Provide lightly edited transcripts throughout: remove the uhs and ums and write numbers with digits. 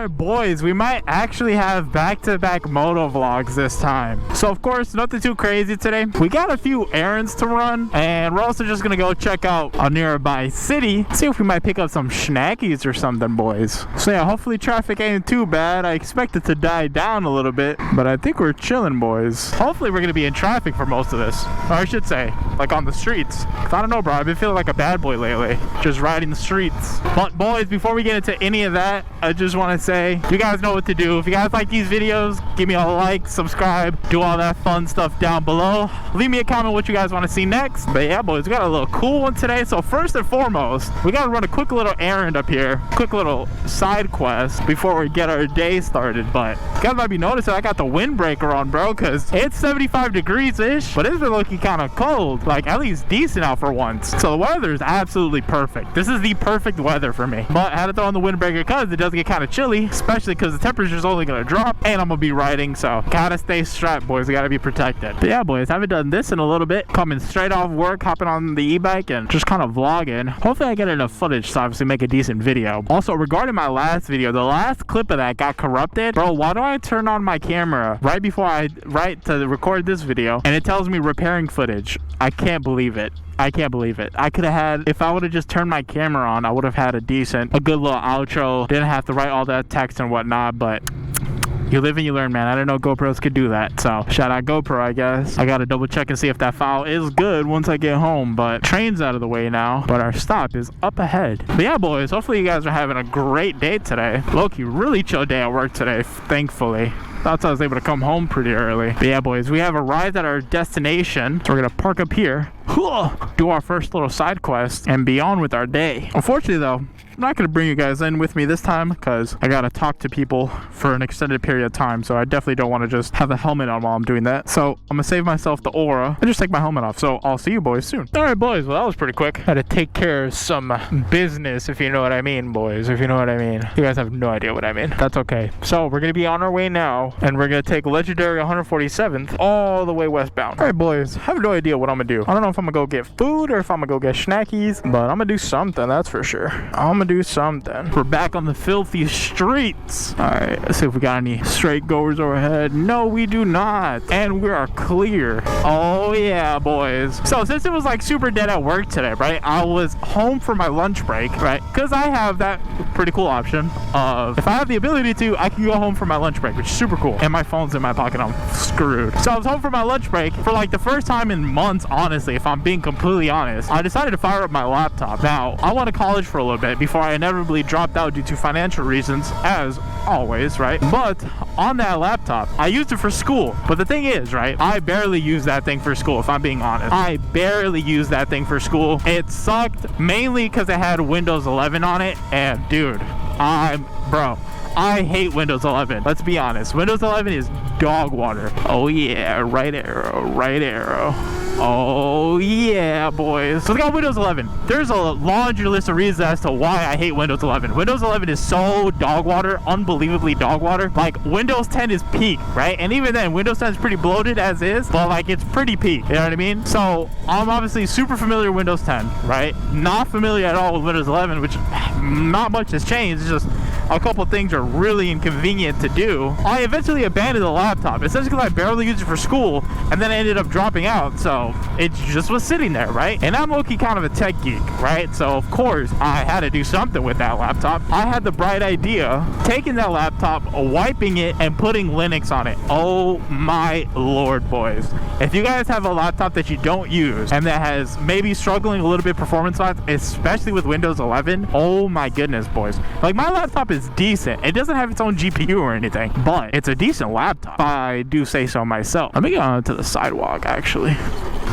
Alright boys, we might actually have back-to-back moto vlogs this time. So of course, nothing too crazy today. We got a few errands to run, and we're also just gonna go check out a nearby city, see if we might pick up some snackies or something, boys. So yeah, hopefully traffic ain't too bad. I expect it to die down a little bit, but I think we're chilling, boys. Hopefully we're gonna be in traffic for most of this, or I should say, like on the streets. 'Cause I don't know, bro, I've been feeling like a bad boy lately, just riding the streets. But boys, before we get into any of that, I just want to say, you guys know what to do. If you guys like these videos, give me a like, subscribe, do all that fun stuff down below. Leave me a comment what you guys want to see next. But yeah, boys, we got a little cool one today. So first and foremost, we got to run a quick little errand up here, quick little side quest before we get our day started. But you guys might be noticing I got the windbreaker on, bro, because it's 75 degrees-ish, but it's been looking kind of cold, like at least decent out for once. So the weather is absolutely perfect. This is the perfect weather for me. But I had to throw on the windbreaker because it does get kind of chilly, especially because the temperature is only going to drop and I'm going to be riding, so gotta stay strapped, boys. We gotta be protected. But yeah, boys, haven't done this in a little bit. Coming straight off work, hopping on the e-bike and just kind of vlogging. Hopefully I get enough footage to obviously make a decent video. Also, regarding my last video, the last clip of that got corrupted. Bro, why do I turn on my camera right before I to record this video and it tells me repairing footage? I can't believe it. I can't believe it. I could have had, if I would have just turned my camera on, I would have had a good little outro. Didn't have to write all that text and whatnot, but you live and you learn, man. I didn't know GoPros could do that. So shout out GoPro, I guess. I gotta double check and see if that file is good once I get home. But train's out of the way now, but our stop is up ahead. But yeah, boys, hopefully you guys are having a great day today. Low-key, really chill day at work today, thankfully. Thought I was able to come home pretty early. But yeah, boys, we have arrived at our destination. So we're gonna park up here, do our first little side quest, and be on with our day. Unfortunately though, I'm not gonna bring you guys in with me this time because I gotta talk to people for an extended period of time, so I definitely don't want to just have a helmet on while I'm doing that. So I'm gonna save myself the aura and just take my helmet off. So I'll see you boys soon. Alright boys, well that was pretty quick. Had to take care of some business, if you know what I mean, boys, if you know what I mean. You guys have no idea what I mean. That's okay. So we're gonna be on our way now, and we're gonna take legendary 147th all the way westbound. Alright boys, I have no idea what I'm gonna do. I don't know if I'm gonna go get food or if I'm gonna go get snackies, but I'm gonna do something, that's for sure. I'm gonna do something. We're back on the filthy streets. All right, let's see if we got any straight goers overhead. No, we do not, and we are clear. Oh yeah, boys. So since it was like super dead at work today, right, I was home for my lunch break, right, because I have that pretty cool option of, if I have the ability to, I can go home for my lunch break, which is super cool, and my phone's in my pocket. I'm screwed. So I was home for my lunch break for like the first time in months, honestly, if I'm being completely honest. I decided to fire up my laptop. Now I went to college for a little bit before I inevitably dropped out due to financial reasons, as always, right? But on that laptop, I used it for school. But the thing is, right, I barely use that thing for school, if I'm being honest. I barely use that thing for school. It sucked mainly because it had Windows 11 on it, and dude, I hate Windows 11. Let's be honest. Windows 11 is dog water. Oh yeah, right arrow, right arrow. Oh yeah, boys. So let's go Windows 11. There's a laundry list of reasons as to why I hate Windows 11. Windows 11 is so dog water, unbelievably dog water. Like Windows 10 is peak, right? And even then, Windows 10 is pretty bloated as is, but like it's pretty peak. You know what I mean? So I'm obviously super familiar with Windows 10, right? Not familiar at all with Windows 11, which not much has changed. It's just a couple things are really inconvenient to do. I eventually abandoned the laptop, essentially because I barely used it for school, and then I ended up dropping out, so it just was sitting there, right? And I'm low-key kind of a tech geek, right? So of course I had to do something with that laptop. I had the bright idea, taking that laptop, wiping it, and putting Linux on it. Oh my lord, boys. If you guys have a laptop that you don't use and that has maybe struggling a little bit performance-wise, especially with Windows 11, oh my goodness, boys. Like my laptop is decent. It doesn't have its own GPU or anything, but it's a decent laptop, if I do say so myself. Let me get onto the sidewalk actually.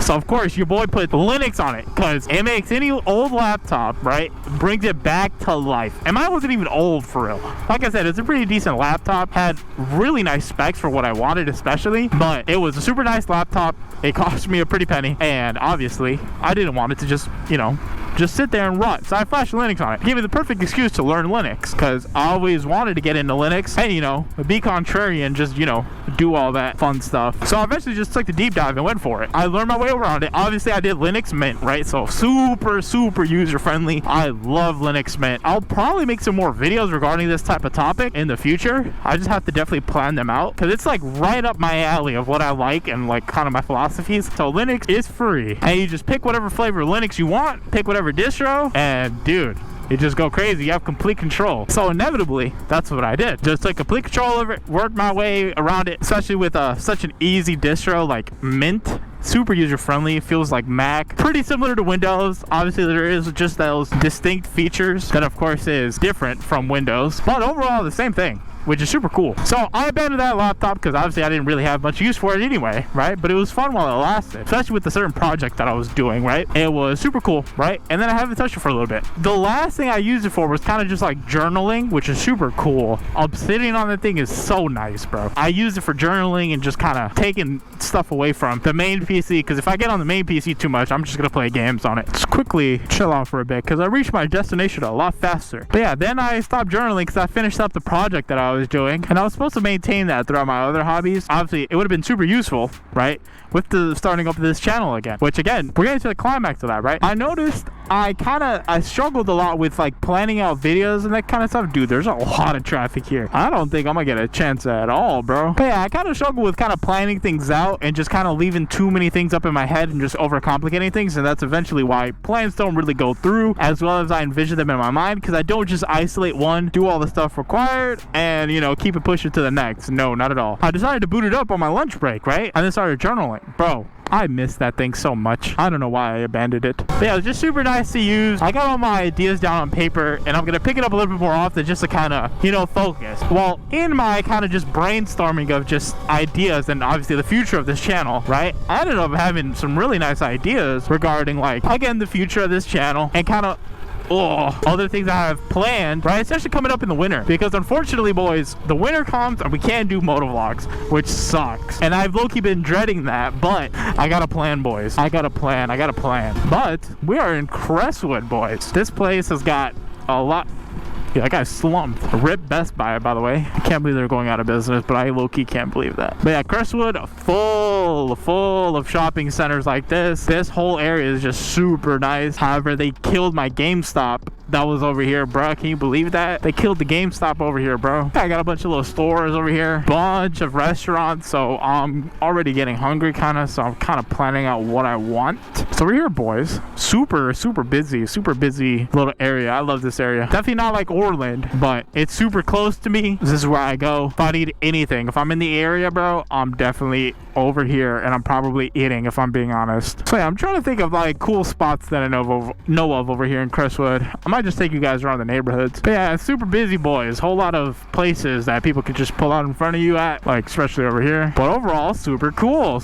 So of course your boy put Linux on it because it makes any old laptop, right, brings it back to life. And mine wasn't even old for real. Like I said, it's a pretty decent laptop, had really nice specs for what I wanted especially, but it was a super nice laptop. It cost me a pretty penny, and obviously I didn't want it to just, you know, just sit there and run. So I flashed Linux on it. It gave me the perfect excuse to learn Linux, because I always wanted to get into Linux and, you know, be contrarian, just, you know, do all that fun stuff. So I eventually just took the deep dive and went for it. I learned my way around it. Obviously I did Linux Mint, right? So super user friendly. I love Linux Mint. I'll probably make some more videos regarding this type of topic in the future. I just have to definitely plan them out, because it's like right up my alley of what I like and like kind of my philosophies. So Linux is free, and you just pick whatever flavor of Linux you want, pick whatever distro, and dude, you just go crazy. You have complete control. So inevitably, that's what I did. Just took complete control of it, worked my way around it, especially with such an easy distro like Mint. Super user friendly, feels like Mac, pretty similar to Windows. Obviously there is just those distinct features that of course is different from Windows, but overall the same thing, which is super cool. So I abandoned that laptop because obviously I didn't really have much use for it anyway, right? But it was fun while it lasted, especially with the certain project that I was doing, right? It was super cool, right? And then I haven't touched it for a little bit. The last thing I used it for was kind of just like journaling, which is super cool. Sitting on the thing is so nice, bro. I used it for journaling and just kind of taking stuff away from the main PC, because if I get on the main PC too much, I'm just gonna play games on it. Just quickly chill out for a bit, because I reached my destination a lot faster. But yeah, then I stopped journaling because I finished up the project that I was doing, and I was supposed to maintain that throughout my other hobbies. Obviously it would have been super useful, right, with the starting up of this channel again, which again, we're getting to the climax of that, right? I noticed I struggled a lot with like planning out videos and that kind of stuff. Dude, there's a lot of traffic here. I don't think I'm gonna get a chance at all, bro. But yeah, I kind of struggle with kind of planning things out and just kind of leaving too many things up in my head and just overcomplicating things, and that's eventually why plans don't really go through as well as I envision them in my mind, because I don't just isolate one, do all the stuff required, and, you know, keep it pushing to the next. No, not at all. I decided to boot it up on my lunch break, right? And then started journaling. Bro, I miss that thing so much. I don't know why I abandoned it. But yeah, it was just super nice to use. I got all my ideas down on paper, and I'm gonna pick it up a little bit more often just to kind of, you know, focus. Well, in my kind of just brainstorming of just ideas and obviously the future of this channel, right? I ended up having some really nice ideas regarding, like, again, the future of this channel and kind of other things I have planned, right? Especially coming up in the winter, because unfortunately, boys, the winter comes and we can't do motovlogs, which sucks. And I've low-key been dreading that, but I got a plan, boys. I got a plan. But we are in Crestwood, boys. This place has got a lot. Yeah, that guy slumped. RIP Best Buy, by the way. I can't believe they're going out of business, but I low-key can't believe that. But yeah, Crestwood, full of shopping centers like this. This whole area is just super nice. However, they killed my GameStop that was over here, bro. Can you believe that? They killed the GameStop over here, bro. I got a bunch of little stores over here, bunch of restaurants, so I'm already getting hungry kind of, so I'm kind of planning out what I want. So we're here, boys. Super busy little area. I love this area. Definitely not like Orland, but it's super close to me. This is where I go if I need anything. If I'm in the area, bro, I'm definitely over here, and I'm probably eating, if I'm being honest. So yeah, I'm trying to think of like cool spots that I know of over here in Crestwood. I might just take you guys around the neighborhoods. But yeah, it's super busy, boys. Whole lot of places that people could just pull out in front of you at, like especially over here. But overall, super cool.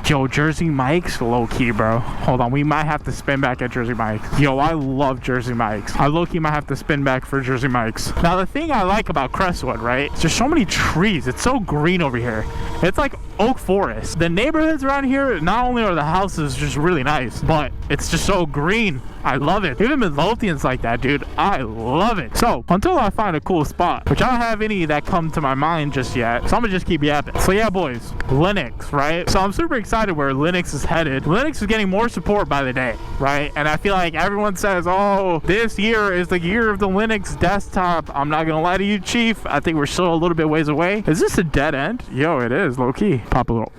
Yo, Jersey Mike's low-key, bro. Hold on, we might have to spin back at Jersey Mike's. Yo, I love Jersey Mike's. I low-key might have to spin back for Jersey Mike's. Now, the thing I like about Crestwood, right? It's just so many trees. It's so green over here. It's like oak forest. The neighborhoods around here, not only are the houses just really nice, but it's just so green. I love it. Even Midlothian's like that, dude. I love it. So until I find a cool spot, which I don't have any that come to my mind just yet, so I'm gonna just keep yapping. So yeah, boys, Linux, right? So I'm super excited where Linux is headed. Linux is getting more support by the day, right? And I feel like everyone says, oh, this year is the year of the Linux desktop. I'm not gonna lie to you, Chief. I think we're still a little bit ways away. Is this a dead end? Yo, it is, low key. Pop a little.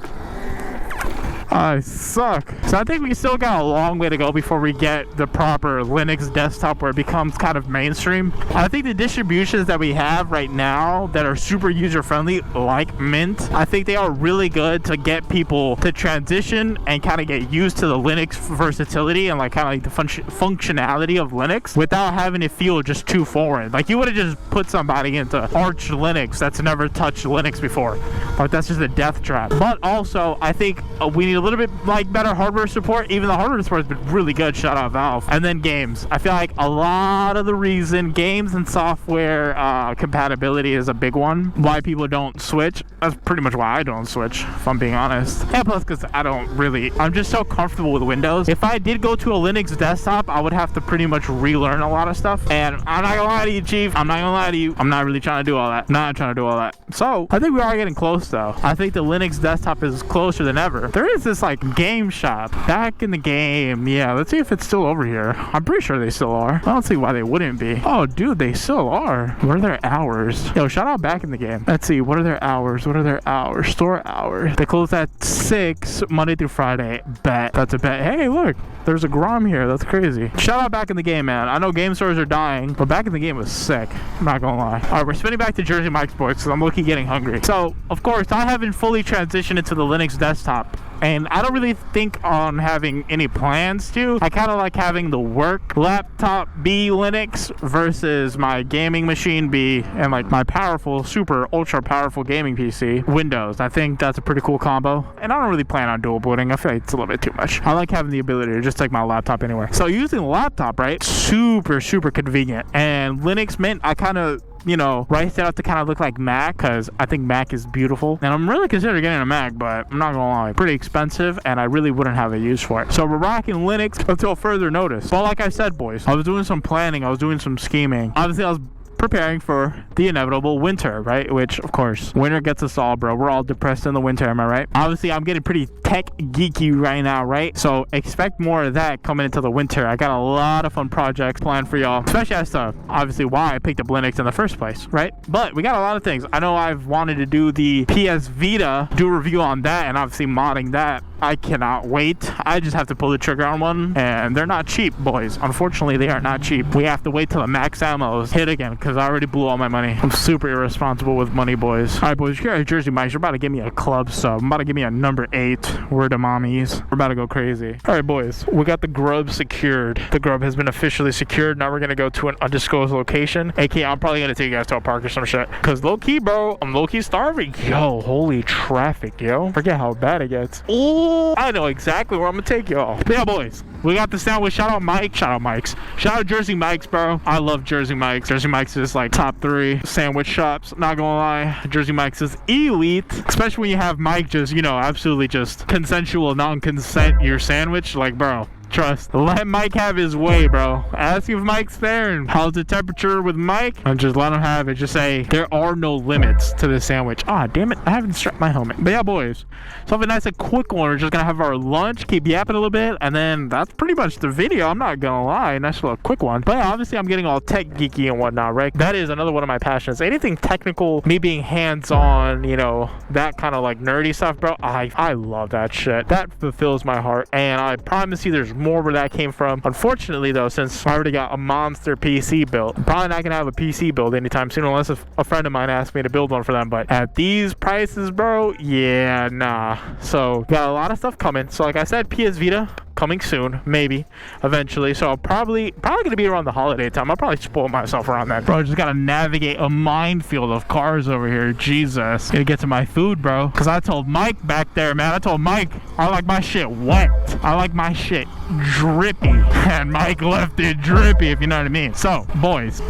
I suck. So I think we still got a long way to go before we get the proper Linux desktop where it becomes kind of mainstream. I think the distributions that we have right now that are super user-friendly, like Mint, I think they are really good to get people to transition and kind of get used to the Linux versatility and like kind of like the functionality of Linux without having it feel just too foreign. Like you would have just put somebody into Arch Linux that's never touched Linux before. Like that's just a death trap. But also, I think we need a little bit like better hardware support. Even the hardware support has been really good, shout out Valve. And then games. I feel like a lot of the reason games and software compatibility is a big one why people don't switch. That's pretty much why I don't switch, if I'm being honest. And plus because I'm just so comfortable with Windows. If I did go to a Linux desktop, I would have to pretty much relearn a lot of stuff. And I'm not gonna lie to you, Chief, I'm not gonna lie to you, I'm not really trying to do all that. Not trying to do all that. So I think we are getting close though. I think the Linux desktop is closer than ever. There is this like game shop back in the game. Yeah, let's see if it's still over here. I'm pretty sure they still are. I don't see why they wouldn't be. Oh dude, they still are. What are their hours? Yo, shout out back in the game. Let's see, what are their hours? What are their hours? Store hours. They close at 6 Monday through Friday. Bet. That's a bet. Hey, look, there's a Grom here. That's crazy. Shout out back in the game, man. I know game stores are dying, but back in the game was sick. I'm not gonna lie. All right, we're spinning back to Jersey Mike's boys because I'm looking getting hungry. So, of course, I haven't fully transitioned into the Linux desktop. And I don't really think on having any plans to. I kind of like having the work laptop be Linux versus my gaming machine be, and like my powerful, super ultra powerful gaming PC Windows. I think that's a pretty cool combo. And I don't really plan on dual booting. I feel like it's a little bit too much. I like having the ability to just take my laptop anywhere. So using the laptop, right? Super convenient. And Linux Mint, I kind of, you know, right out to kind of look like Mac because I think Mac is beautiful. And I'm really considering getting a Mac, but I'm not gonna lie, pretty expensive and I really wouldn't have a use for it. So we're rocking Linux until further notice. But like I said, boys, I was doing some planning, I was doing some scheming. Obviously, I was preparing for the inevitable winter, right? Which, of course, winter gets us all, bro. We're all depressed in the winter, am I right? Obviously, I'm getting pretty tech geeky right now, right? So expect more of that coming into the winter. I got a lot of fun projects planned for y'all, especially as to, obviously, why I picked up Linux in the first place, right? But we got a lot of things. I know I've wanted to do the PS Vita, do a review on that, and obviously modding that. I cannot wait. I just have to pull the trigger on one, and they're not cheap, boys. Unfortunately, they are not cheap. We have to wait till the max ammos hit again, because I already blew all my money. I'm super irresponsible with money, boys. All right, boys, here at Jersey Mike's, you're about to give me a club sub. I'm about to give me a number 8. Word to mommies. We're about to go crazy. All right, boys, we got the grub secured. The grub has been officially secured. Now we're going to go to an undisclosed location. AKA, I'm probably going to take you guys to a park or some shit, because low-key, bro, I'm low-key starving. Yo, holy traffic, yo. Forget how bad it gets. Ooh. I know exactly where I'm gonna take y'all. Yeah, boys, we got the sandwich. Shout out Mike. Shout out Mike's. Shout out Jersey Mike's, bro. I love Jersey Mike's. Jersey Mike's is like top 3 sandwich shops. Not gonna lie, Jersey Mike's is elite. Especially when you have Mike just, you know, absolutely just consensual, non-consent your sandwich. Like, bro, trust. Let Mike have his way, bro. Ask if Mike's there and how's the temperature with Mike, and just let him have it. Just say there are no limits to the sandwich. Ah, damn it, I haven't strapped my helmet. But yeah, boys, something nice and quick one. We're just gonna have our lunch, keep yapping a little bit, and then that's pretty much the video. I'm not gonna lie, nice little quick one. But yeah, obviously I'm getting all tech geeky and whatnot, right? That is another one of my passions. Anything technical, me being hands-on, you know, that kind of like nerdy stuff, bro. I love that shit. That fulfills my heart, and I promise you there's more where that came from. Unfortunately though, since I already got a monster PC built, I'm probably not gonna have a PC build anytime soon unless a friend of mine asked me to build one for them. But at these prices, bro, yeah, nah. So got a lot of stuff coming. So like I said, PS Vita coming soon, maybe eventually. So I'll probably gonna be around the holiday time. I'll probably spoil myself around that, bro. I just gotta navigate a minefield of cars over here. Jesus, gotta get to my food, bro, because I told Mike back there, man, I told Mike I like my shit wet, I like my shit drippy, and Mike left it drippy, if you know what I mean. So boys,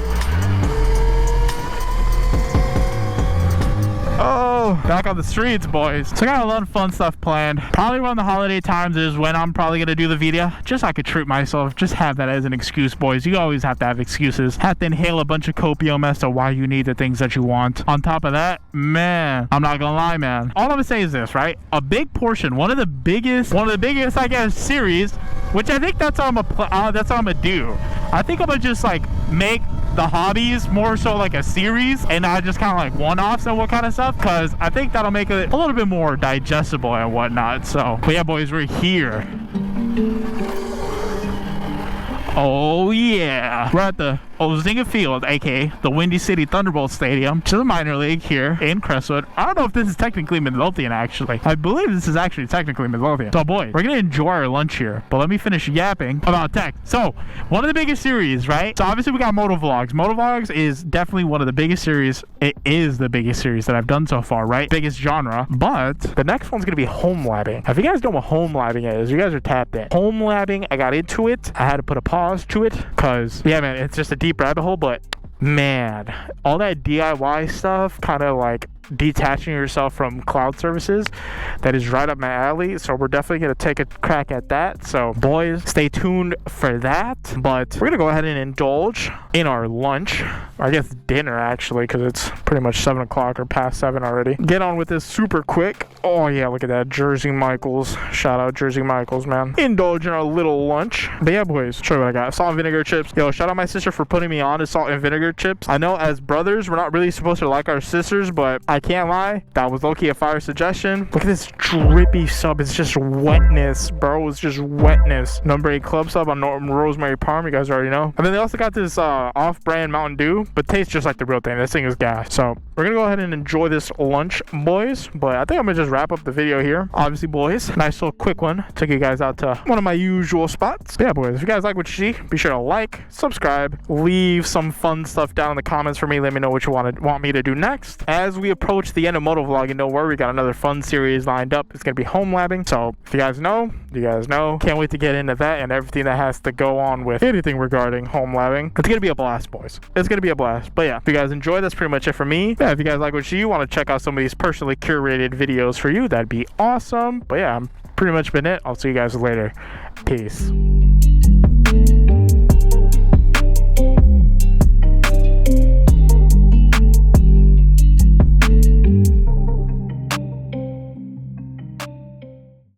oh, back on the streets, boys. So I got a lot of fun stuff planned. Probably around the holiday times is when I'm probably gonna do the video, just so I could treat myself, just have that as an excuse, boys. You always have to have excuses. Have to inhale a bunch of copium as to why you need the things that you want. On top of that, man, I'm not gonna lie, man, all I'm gonna say is this, right? A big portion, one of the biggest I guess series, which I think that's all I'm gonna do. I think I'm gonna just like make the hobbies more so like a series and not just kind of like one-offs and what kind of stuff, because I think that'll make it a little bit more digestible and whatnot. So but yeah, boys, we're here. Oh yeah, we're at the Ozinga Field, aka the Windy City Thunderbolt Stadium, to the minor league here in Crestwood. I don't know if this is technically Midlothian, actually. I believe this is actually technically Midlothian. So boys, we're gonna enjoy our lunch here, but let me finish yapping about tech. So one of the biggest series, right? So obviously we got motovlogs. Motovlogs is definitely one of the biggest series. It is the biggest series that I've done so far, right? Biggest genre. But the next one's gonna be homelabbing. If you guys know what homelabbing is, you guys are tapped in. Homelabbing, I got into it. I had to put a pause to it because, yeah, man, it's just a deep rabbit hole, but man, all that DIY stuff, kind of like detaching yourself from cloud services, that is right up my alley. So we're definitely going to take a crack at that. So boys, stay tuned for that. But we're going to go ahead and indulge in our lunch, or I guess dinner actually, because it's pretty much 7 o'clock or past 7 already. Get on with this super quick. Oh yeah, look at that, Jersey Michaels. Shout out Jersey Michaels, man. Indulge in our little lunch. But yeah, boys, show you what I got. Salt and vinegar chips. Yo, shout out my sister for putting me on to salt and vinegar chips. I know as brothers we're not really supposed to like our sisters, but I can't lie, that was low-key a fire suggestion. Look at this drippy sub. It's just wetness, bro. It's just wetness. Number 8 club sub on Rosemary Parm, you guys already know. And then they also got this off-brand Mountain Dew, but tastes just like the real thing. This thing is gas. So we're gonna go ahead and enjoy this lunch, boys. But I think I'm gonna just wrap up the video here. Obviously, boys, nice little quick one. Took you guys out to one of my usual spots. But yeah, boys, if you guys like what you see, be sure to like, subscribe, leave some fun stuff down in the comments for me. Let me know what you want me to do next. As we approach the end of motovlog, and don't worry, we got another fun series lined up. It's gonna be homelabbing. So if you guys know, you guys know. Can't wait to get into that and everything that has to go on with anything regarding homelabbing. It's gonna be a blast, boys. It's gonna be a blast. But yeah, if you guys enjoy, that's pretty much it for me. Yeah, if you guys like what you want to check out some of these personally curated videos for you, that'd be awesome. But yeah, I'm pretty much been it. I'll see you guys later. Peace.